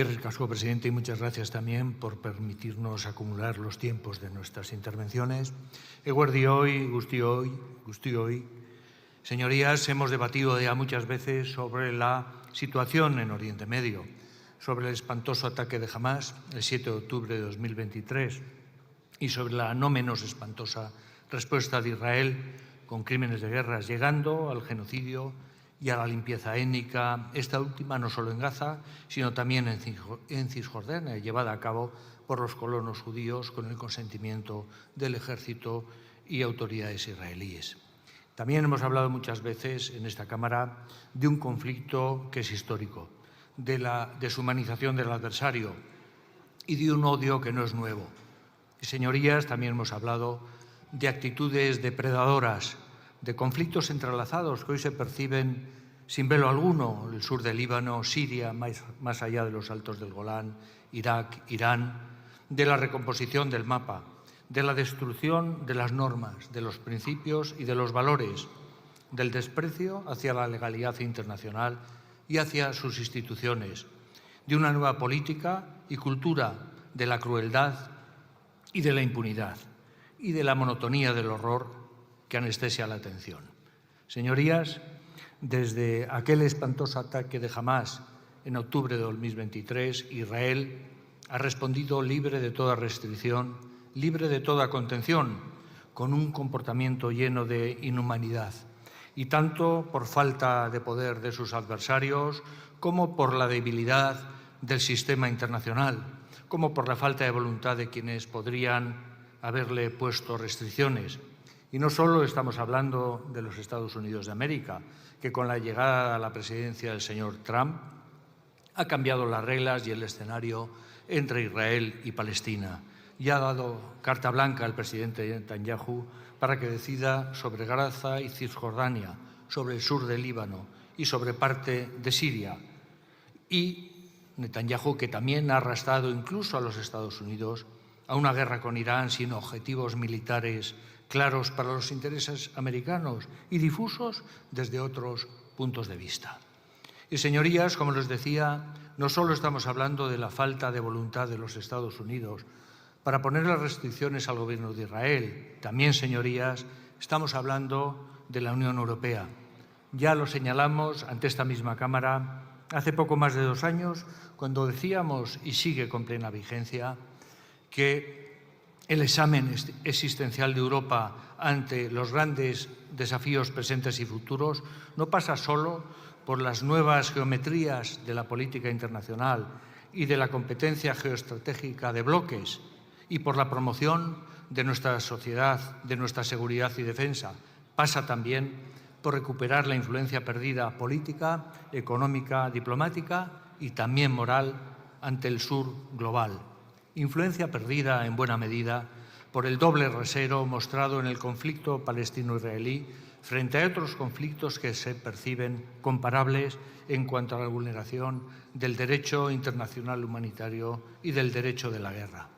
Eskerrik asko, presidente, y muchas gracias también por permitirnos acumular los tiempos de nuestras intervenciones. Eguerdioi, guztioi. Señorías, hemos debatido ya muchas veces sobre la situación en Oriente Medio, sobre el espantoso ataque de Hamás el 7 de octubre de 2023 y sobre la no menos espantosa respuesta de Israel con crímenes de guerra, llegando al genocidio y a la limpieza étnica, esta última no solo en Gaza, sino también en Cisjordania, llevada a cabo por los colonos judíos con el consentimiento del ejército y autoridades israelíes. También hemos hablado muchas veces en esta Cámara de un conflicto que es histórico, de la deshumanización del adversario y de un odio que no es nuevo. Y, señorías, también hemos hablado de actitudes depredadoras, de conflictos entrelazados que hoy se perciben sin velo alguno, el sur del Líbano, Siria, más allá de los altos del Golán, Irak, Irán, de la recomposición del mapa, de la destrucción de las normas, de los principios y de los valores, del desprecio hacia la legalidad internacional y hacia sus instituciones, de una nueva política y cultura de la crueldad y de la impunidad y de la monotonía del horror que anestesia la atención. Señorías, desde aquel espantoso ataque de Hamás en octubre de 2023, Israel ha respondido libre de toda restricción, libre de toda contención, con un comportamiento lleno de inhumanidad, y tanto por falta de poder de sus adversarios como por la debilidad del sistema internacional, como por la falta de voluntad de quienes podrían haberle puesto restricciones. Y no solo estamos hablando de los Estados Unidos de América, que con la llegada a la presidencia del señor Trump ha cambiado las reglas y el escenario entre Israel y Palestina y ha dado carta blanca al presidente Netanyahu para que decida sobre Gaza y Cisjordania, sobre el sur del Líbano y sobre parte de Siria. Y Netanyahu, que también ha arrastrado incluso a los Estados Unidos a una guerra con Irán sin objetivos militares claros para los intereses americanos y difusos desde otros puntos de vista. Y, señorías, como les decía, no solo estamos hablando de la falta de voluntad de los Estados Unidos para poner las restricciones al gobierno de Israel, también, señorías, estamos hablando de la Unión Europea. Ya lo señalamos ante esta misma Cámara hace poco más de 2 años, cuando decíamos, y sigue con plena vigencia, que el examen existencial de Europa ante los grandes desafíos presentes y futuros no pasa solo por las nuevas geometrías de la política internacional y de la competencia geoestratégica de bloques y por la promoción de nuestra sociedad, de nuestra seguridad y defensa. Pasa también por recuperar la influencia perdida política, económica, diplomática y también moral ante el sur global. Influencia perdida en buena medida por el doble rasero mostrado en el conflicto palestino-israelí frente a otros conflictos que se perciben comparables en cuanto a la vulneración del derecho internacional humanitario y del derecho de la guerra.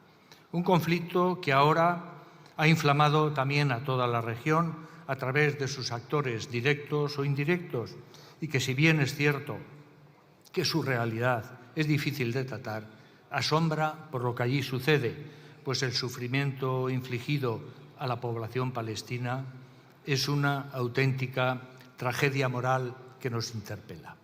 Un conflicto que ahora ha inflamado también a toda la región a través de sus actores directos o indirectos y que, si bien es cierto que su realidad es difícil de tratar, asombra por lo que allí sucede, pues el sufrimiento infligido a la población palestina es una auténtica tragedia moral que nos interpela.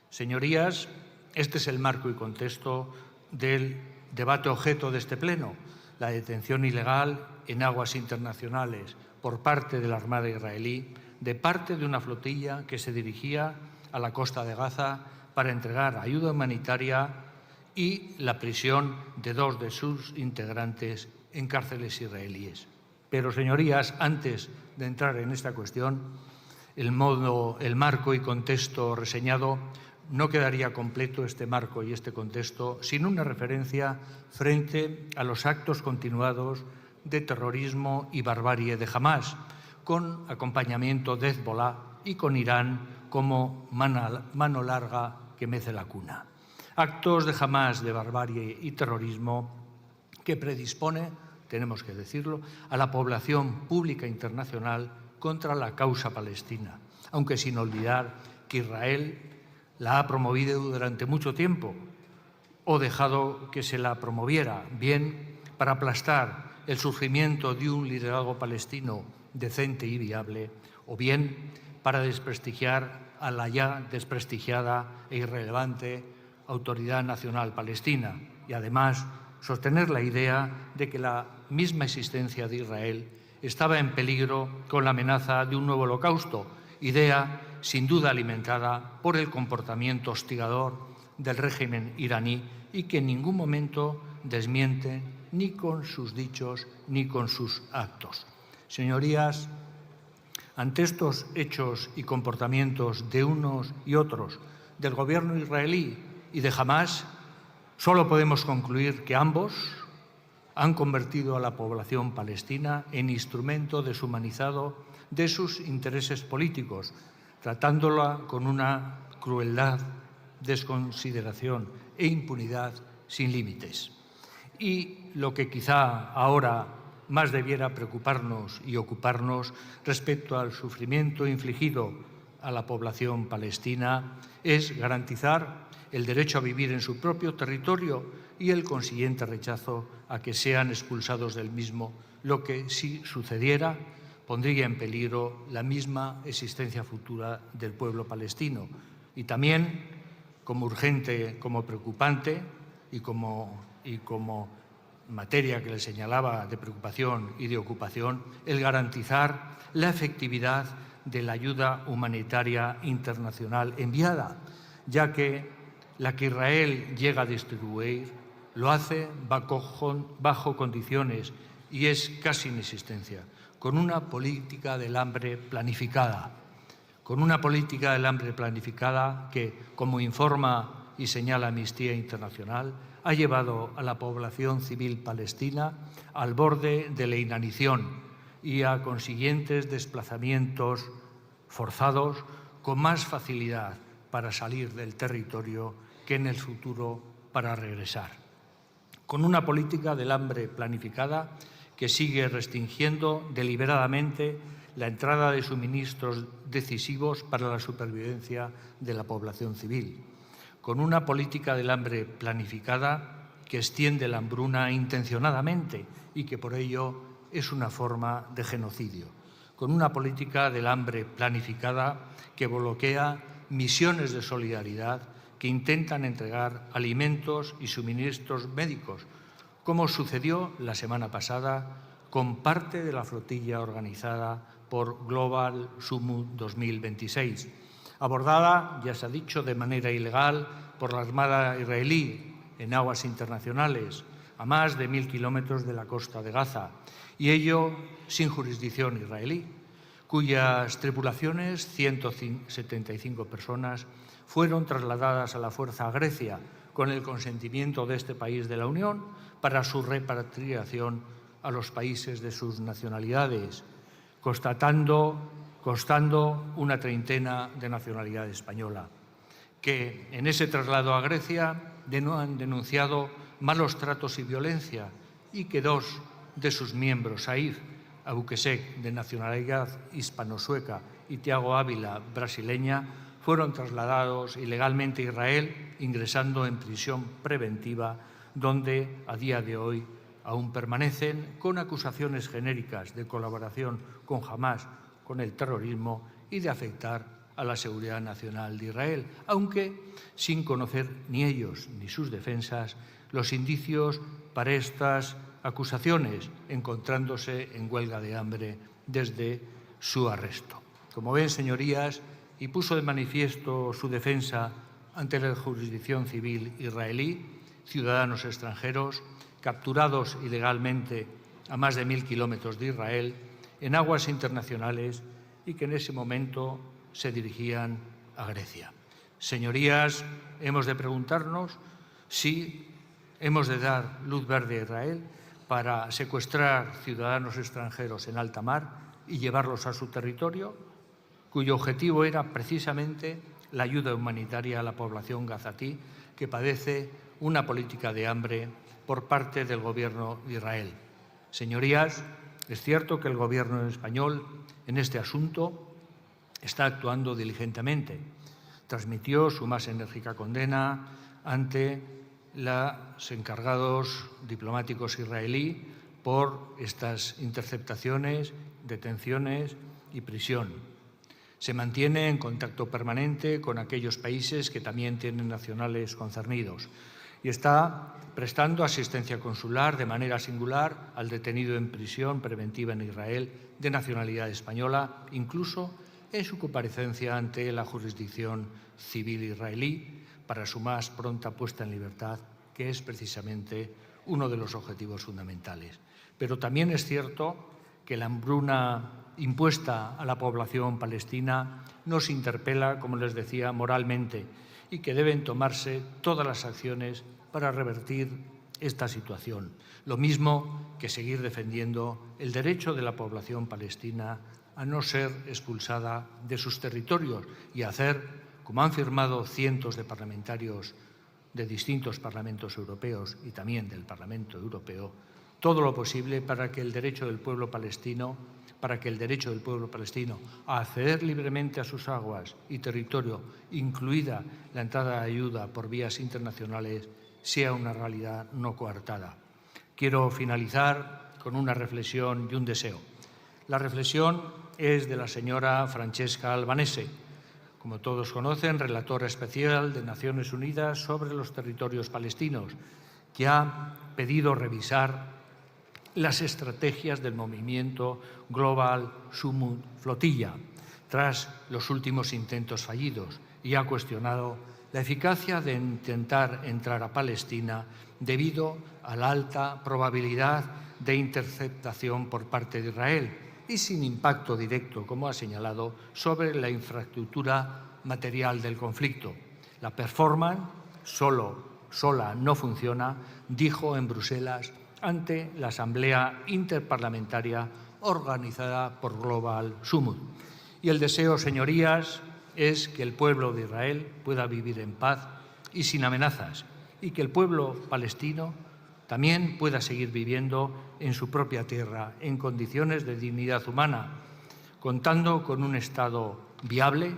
Señorías, este es el marco y contexto del debate objeto de este Pleno, la detención ilegal en aguas internacionales por parte de la Armada israelí de parte de una flotilla que se dirigía a la costa de Gaza para entregar ayuda humanitaria y la prisión de 2 de sus integrantes en cárceles israelíes. Pero, señorías, antes de entrar en esta cuestión, el marco y contexto reseñado, no quedaría completo este marco y este contexto sin una referencia frente a los actos continuados de terrorismo y barbarie de Hamás, con acompañamiento de Hezbolá y con Irán como mano larga que mece la cuna. Actos de Hamás de barbarie y terrorismo que predispone, tenemos que decirlo, a la población pública internacional contra la causa palestina, aunque sin olvidar que Israel la ha promovido durante mucho tiempo o dejado que se la promoviera, bien para aplastar el surgimiento de un liderazgo palestino decente y viable, o bien para desprestigiar a la ya desprestigiada e irrelevante Autoridad Nacional Palestina y, además, sostener la idea de que la misma existencia de Israel estaba en peligro con la amenaza de un nuevo holocausto, idea sin duda alimentada por el comportamiento hostigador del régimen iraní y que en ningún momento desmiente ni con sus dichos ni con sus actos. Señorías, ante estos hechos y comportamientos de unos y otros, del gobierno israelí y de Hamás, solo podemos concluir que ambos han convertido a la población palestina en instrumento deshumanizado de sus intereses políticos, tratándola con una crueldad, desconsideración e impunidad sin límites. Y lo que quizá ahora más debiera preocuparnos y ocuparnos respecto al sufrimiento infligido a la población palestina es garantizar el derecho a vivir en su propio territorio y el consiguiente rechazo a que sean expulsados del mismo, lo que, si sucediera, pondría en peligro la misma existencia futura del pueblo palestino. Y también, como urgente, como preocupante y como materia que le señalaba de preocupación y de ocupación, el garantizar la efectividad de la ayuda humanitaria internacional enviada, ya que la que Israel llega a distribuir lo hace bajo condiciones, y es casi inexistencia, con una política del hambre planificada, que, como informa y señala Amnistía Internacional, ha llevado a la población civil palestina al borde de la inanición y a consiguientes desplazamientos forzados con más facilidad para salir del territorio que en el futuro para regresar. Con una política del hambre planificada que sigue restringiendo deliberadamente la entrada de suministros decisivos para la supervivencia de la población civil. Con una política del hambre planificada que extiende la hambruna intencionadamente y que por ello es una forma de genocidio. Con una política del hambre planificada que bloquea misiones de solidaridad que intentan entregar alimentos y suministros médicos, como sucedió la semana pasada con parte de la flotilla organizada por Global Summit 2026, abordada, ya se ha dicho, de manera ilegal por la Armada israelí en aguas internacionales, a más de 1.000 kilómetros de la costa de Gaza, y ello sin jurisdicción israelí, cuyas tripulaciones, 175 personas, fueron trasladadas a la fuerza a Grecia con el consentimiento de este país de la Unión para su repatriación a los países de sus nacionalidades, costando una treintena de nacionalidad española, que en ese traslado a Grecia han denunciado malos tratos y violencia, y que 2 de sus miembros, Saif Abukesek, de nacionalidad hispano-sueca, y Tiago Ávila, brasileña, fueron trasladados ilegalmente a Israel, ingresando en prisión preventiva, donde a día de hoy aún permanecen con acusaciones genéricas de colaboración con Hamás, con el terrorismo y de afectar a la seguridad nacional de Israel, aunque sin conocer ni ellos ni sus defensas los indicios para estas acusaciones, encontrándose en huelga de hambre desde su arresto. Como ven, señorías, y puso de manifiesto su defensa ante la jurisdicción civil israelí, ciudadanos extranjeros capturados ilegalmente a más de 1.000 kilómetros de Israel en aguas internacionales y que en ese momento se dirigían a Grecia. Señorías, hemos de preguntarnos si hemos de dar luz verde a Israel para secuestrar ciudadanos extranjeros en alta mar y llevarlos a su territorio, cuyo objetivo era precisamente la ayuda humanitaria a la población gazatí que padece una política de hambre por parte del Gobierno de Israel. Señorías, es cierto que el Gobierno español en este asunto está actuando diligentemente. Transmitió su más enérgica condena ante los encargados diplomáticos israelíes por estas interceptaciones, detenciones y prisión. Se mantiene en contacto permanente con aquellos países que también tienen nacionales concernidos y está prestando asistencia consular de manera singular al detenido en prisión preventiva en Israel de nacionalidad española, incluso en su comparecencia ante la jurisdicción civil israelí para su más pronta puesta en libertad, que es precisamente uno de los objetivos fundamentales. Pero también es cierto que la hambruna impuesta a la población palestina nos interpela, como les decía, moralmente, y que deben tomarse todas las acciones para revertir esta situación. Lo mismo que seguir defendiendo el derecho de la población palestina a no ser expulsada de sus territorios y a hacer, como han firmado cientos de parlamentarios de distintos parlamentos europeos y también del Parlamento Europeo, todo lo posible para que el derecho del pueblo palestino a acceder libremente a sus aguas y territorio, incluida la entrada de ayuda por vías internacionales, sea una realidad no coartada. Quiero finalizar con una reflexión y un deseo. La reflexión es de la señora Francesca Albanese, como todos conocen, relatora especial de Naciones Unidas sobre los territorios palestinos, que ha pedido revisar las estrategias del movimiento Global Sumud Flotilla tras los últimos intentos fallidos y ha cuestionado la eficacia de intentar entrar a Palestina debido a la alta probabilidad de interceptación por parte de Israel y sin impacto directo, como ha señalado, sobre la material del conflicto. La performance sola no funciona, dijo en Bruselas ante la Asamblea Interparlamentaria organizada por Global Sumud. Y el deseo, señorías, es que el pueblo de Israel pueda vivir en paz y sin amenazas, y que el pueblo palestino también pueda seguir viviendo en su propia tierra, en condiciones de dignidad humana, contando con un Estado viable,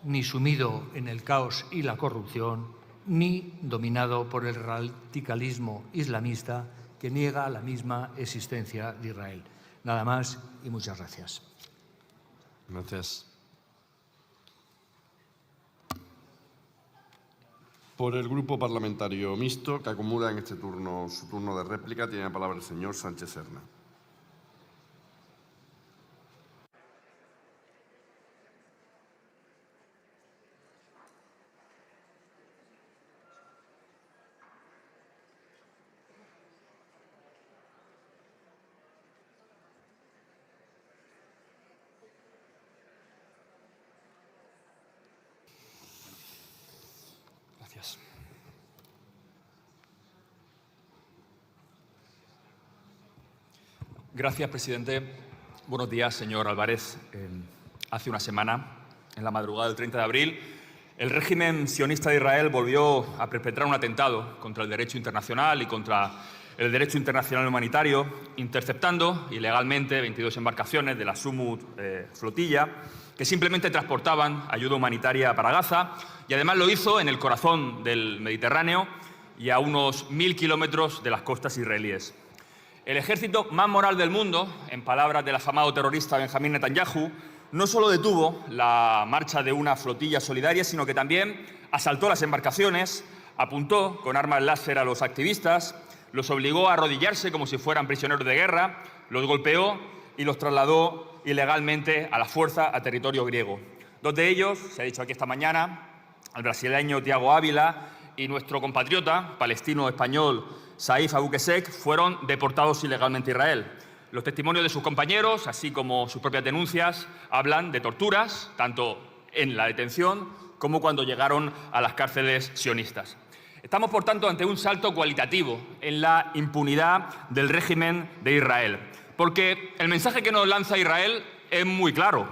ni sumido en el caos y la corrupción, ni dominado por el radicalismo islamista que niega la misma existencia de Israel. Nada más y muchas gracias. Gracias. Por el Grupo Parlamentario Mixto, que acumula en este turno su turno de réplica, tiene la palabra el señor Sánchez Serna. Gracias. Gracias, presidente. Buenos días, señor Álvarez. Hace una semana, en la madrugada del 30 de abril, el régimen sionista de Israel volvió a perpetrar un atentado contra el derecho internacional y contra el derecho internacional humanitario, interceptando ilegalmente 22 embarcaciones de la Sumud Flotilla que simplemente transportaban ayuda humanitaria para Gaza, y además lo hizo en el corazón del Mediterráneo y a unos 1000 kilómetros de las costas israelíes. El ejército más moral del mundo, en palabras del afamado terrorista Benjamín Netanyahu, no solo detuvo la marcha de una flotilla solidaria, sino que también asaltó las embarcaciones, apuntó con armas láser a los activistas, los obligó a arrodillarse como si fueran prisioneros de guerra, los golpeó y los trasladó ilegalmente a la fuerza a territorio griego. Dos de ellos, se ha dicho aquí esta mañana, el brasileño Thiago Ávila y nuestro compatriota palestino-español Saif Abu Qusseq, fueron deportados ilegalmente a Israel. Los testimonios de sus compañeros, así como sus propias denuncias, hablan de torturas, tanto en la detención como cuando llegaron a las cárceles sionistas. Estamos, por tanto, ante un salto cualitativo en la impunidad del régimen de Israel, porque el mensaje que nos lanza Israel es muy claro.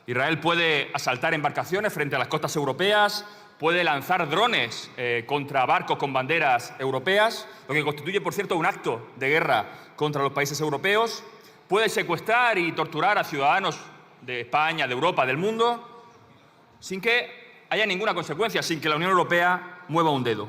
Israel puede asaltar embarcaciones frente a las costas europeas, puede lanzar drones contra barcos con banderas europeas, lo que constituye, por cierto, un acto de guerra contra los países europeos, puede secuestrar y torturar a ciudadanos de España, de Europa, del mundo, sin que haya ninguna consecuencia, sin que la Unión Europea mueva un dedo.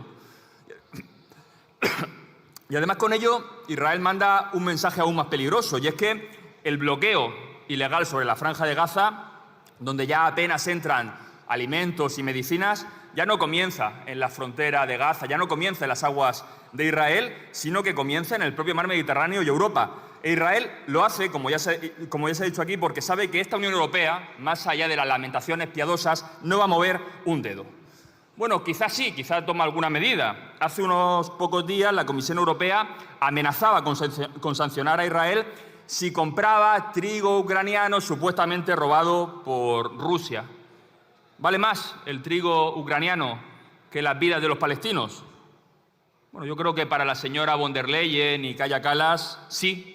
Y además con ello Israel manda un mensaje aún más peligroso, y es que el bloqueo ilegal sobre la Franja de Gaza, donde ya apenas entran alimentos y medicinas, ya no comienza en la frontera de Gaza, ya no comienza en las aguas de Israel, sino que comienza en el propio mar Mediterráneo y Europa. E Israel lo hace, como ya se ha dicho aquí, porque sabe que esta Unión Europea, más allá de las lamentaciones piadosas, no va a mover un dedo. Bueno, quizás sí, quizás toma alguna medida. Hace unos pocos días la Comisión Europea amenazaba con sancionar a Israel si compraba trigo ucraniano supuestamente robado por Rusia. ¿Vale más el trigo ucraniano que las vidas de los palestinos? Bueno, yo creo que para la señora von der Leyen y Kaja Kallas, sí.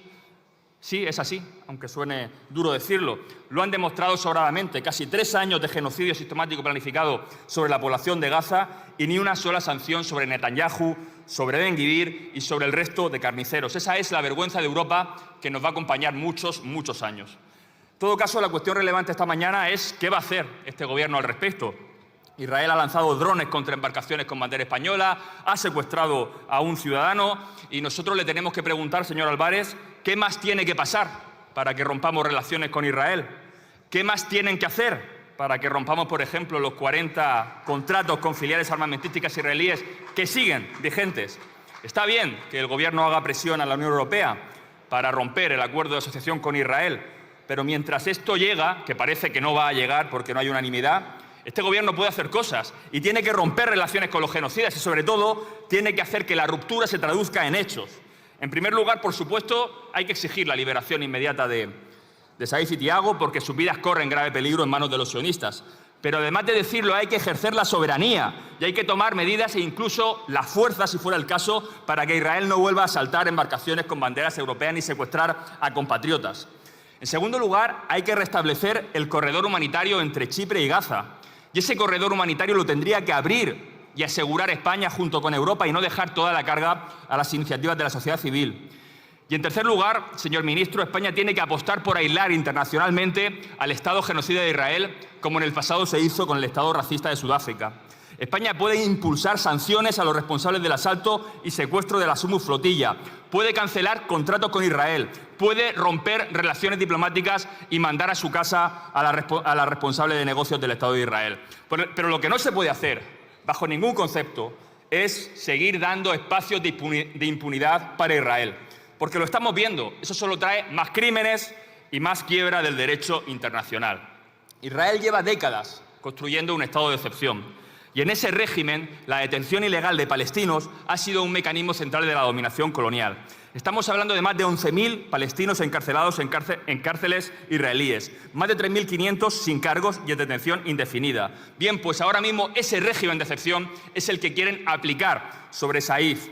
Sí, es así, aunque suene duro decirlo. Lo han demostrado sobradamente. Casi 3 años de genocidio sistemático planificado sobre la población de Gaza y ni una sola sanción sobre Netanyahu, sobre Ben-Gvir y sobre el resto de carniceros. Esa es la vergüenza de Europa que nos va a acompañar muchos, muchos años. En todo caso, la cuestión relevante esta mañana es qué va a hacer este gobierno al respecto. Israel ha lanzado drones contra embarcaciones con bandera española, ha secuestrado a un ciudadano y nosotros le tenemos que preguntar, señor Álvarez, ¿qué más tiene que pasar para que rompamos relaciones con Israel? ¿Qué más tienen que hacer para que rompamos, por ejemplo, los 40 contratos con filiales armamentísticas israelíes que siguen vigentes? Está bien que el Gobierno haga presión a la Unión Europea para romper el acuerdo de asociación con Israel, pero mientras esto llega, que parece que no va a llegar porque no hay unanimidad, este Gobierno puede hacer cosas y tiene que romper relaciones con los genocidas y, sobre todo, tiene que hacer que la ruptura se traduzca en hechos. En primer lugar, por supuesto, hay que exigir la liberación inmediata de Saif y Tiago porque sus vidas corren grave peligro en manos de los sionistas. Pero además de decirlo, hay que ejercer la soberanía y hay que tomar medidas e incluso la fuerza, si fuera el caso, para que Israel no vuelva a asaltar embarcaciones con banderas europeas ni secuestrar a compatriotas. En segundo lugar, hay que restablecer el corredor humanitario entre Chipre y Gaza. Y ese corredor humanitario lo tendría que abrir y asegurar España junto con Europa y no dejar toda la carga a las iniciativas de la sociedad civil. Y en tercer lugar, señor ministro, España tiene que apostar por aislar internacionalmente al Estado genocida de Israel, como en el pasado se hizo con el Estado racista de Sudáfrica. España puede impulsar sanciones a los responsables del asalto y secuestro de la Sumus Flotilla, puede cancelar contratos con Israel, puede romper relaciones diplomáticas y mandar a su casa a la responsable de negocios del Estado de Israel. Pero lo que no se puede hacer, bajo ningún concepto, es seguir dando espacios de impunidad para Israel. Porque lo estamos viendo, eso solo trae más crímenes y más quiebra del derecho internacional. Israel lleva décadas construyendo un estado de excepción. Y en ese régimen, la detención ilegal de palestinos ha sido un mecanismo central de la dominación colonial. Estamos hablando de más de 11.000 palestinos encarcelados en cárceles israelíes, más de 3.500 sin cargos y en detención indefinida. Bien, pues ahora mismo ese régimen de excepción es el que quieren aplicar sobre Saif.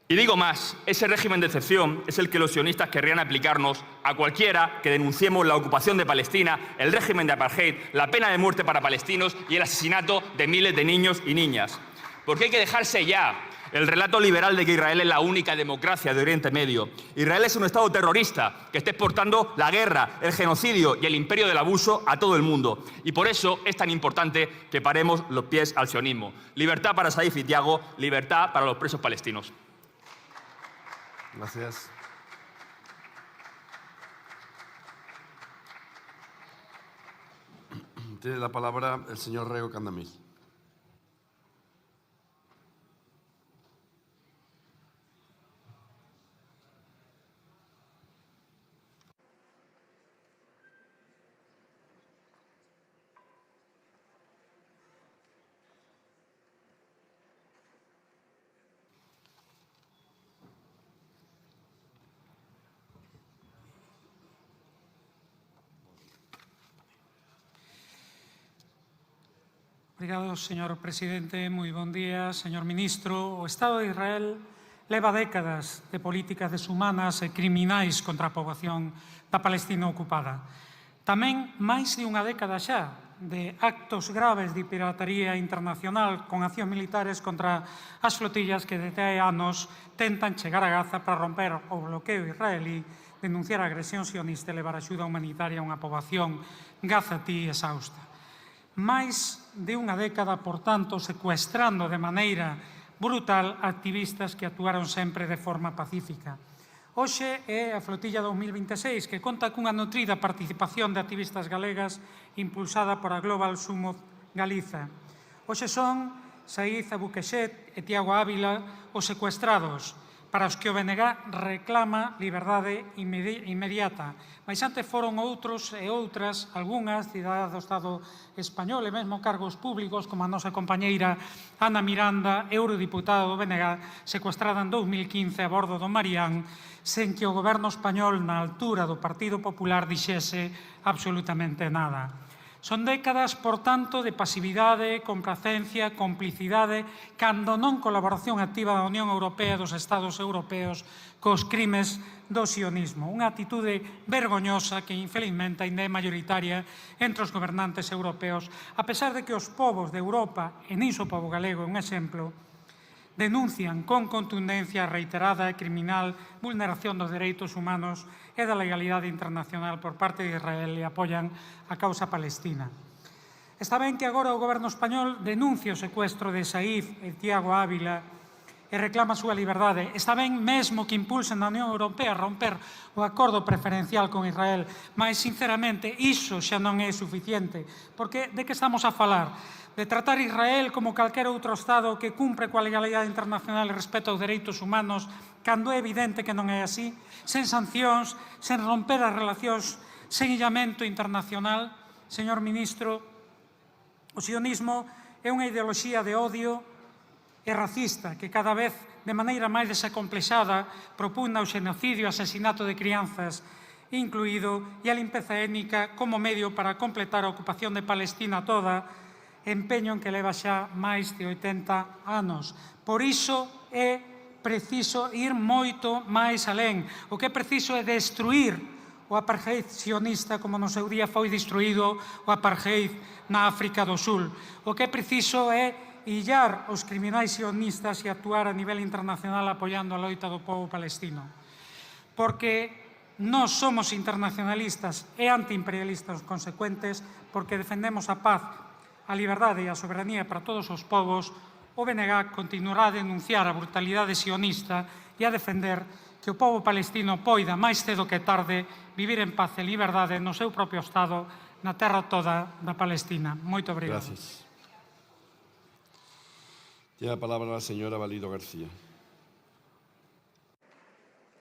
Y digo más, ese régimen de excepción es el que los sionistas querrían aplicarnos a cualquiera que denunciemos la ocupación de Palestina, el régimen de apartheid, la pena de muerte para palestinos y el asesinato de miles de niños y niñas. Porque hay que dejarse ya el relato liberal de que Israel es la única democracia de Oriente Medio. Israel es un Estado terrorista que está exportando la guerra, el genocidio y el imperio del abuso a todo el mundo. Y por eso es tan importante que paremos los pies al sionismo. Libertad para Saif y Tiago, libertad para los presos palestinos. Gracias. Tiene la palabra el señor Rego Candamil. Obrigado, señor presidente. Moi bon día, señor ministro. O Estado de Israel leva décadas de políticas deshumanas e criminais contra a poboación da Palestina ocupada. Tamén máis de unha década xa de actos graves de pirataría internacional con accións militares contra as flotillas que desde hai anos tentan chegar a Gaza para romper o bloqueo israelí, denunciar a agresión sionista e levar axuda humanitaria a unha poboación gazatí exhausta. Máis de unha década, por tanto, secuestrando de maneira brutal a activistas que actuaron sempre de forma pacífica. Hoxe é a Flotilla 2026, que conta cunha nutrida participación de activistas galegas impulsada por a Global Summit Galiza. Hoxe son Saíz Abuquexet e Tiago Ávila os secuestrados, para os que o BNG reclama liberdade inmediata. Mais antes foron outros e outras, algunhas, cidadás do Estado español e mesmo cargos públicos, como a nosa compañeira Ana Miranda, eurodiputada do BNG, secuestrada en 2015 a bordo do Marián, sen que o goberno español, na altura do Partido Popular, dixese absolutamente nada. Son décadas, por tanto, de pasividade, complacencia, complicidade, cando non colaboración activa da Unión Europea e dos Estados europeos cos crimes do sionismo. Unha actitude vergoñosa que, infelizmente, ainda é mayoritaria entre os gobernantes europeos, a pesar de que os povos de Europa, e niso o povo galego é un exemplo, denuncian con contundencia reiterada e criminal vulneración dos dereitos humanos e da legalidade internacional por parte de Israel e apoian a causa palestina. Está ben que agora o goberno español denuncia o secuestro de Saíz e Tiago Ávila e reclama a súa liberdade. Está ben mesmo que impulsen na Unión Europea a romper o acordo preferencial con Israel, mas, sinceramente, iso xa non é suficiente, porque de que estamos a falar? De tratar Israel como calquer outro Estado que cumpre coa legalidade internacional e respeta os dereitos humanos, cando é evidente que non é así, sen sancións, sen romper as relacións, sen illamento internacional. Señor Ministro, o sionismo é unha ideoloxía de odio e racista que cada vez de maneira máis desacomplexada propugna o xenocidio e asesinato de crianzas, incluído, e a limpeza étnica como medio para completar a ocupación de Palestina toda, empeño en que leva xa máis de 80 anos. Por iso é preciso ir moito máis alén. O que é preciso é destruir o apartheid sionista como no seu día foi destruído o apartheid na África do Sul. O que é preciso é illar os criminais sionistas e actuar a nivel internacional apoiando a loita do povo palestino. Porque nós somos internacionalistas e antiimperialistas consecuentes, porque defendemos a paz, a liberdade e a soberanía para todos os povos. O BNG continuará a denunciar a brutalidade sionista e a defender que o povo palestino poida, máis cedo que tarde, vivir en paz e liberdade no seu propio Estado, na terra toda da Palestina. Moito obrigado. Gracias. Tiene a palabra a señora Valido García.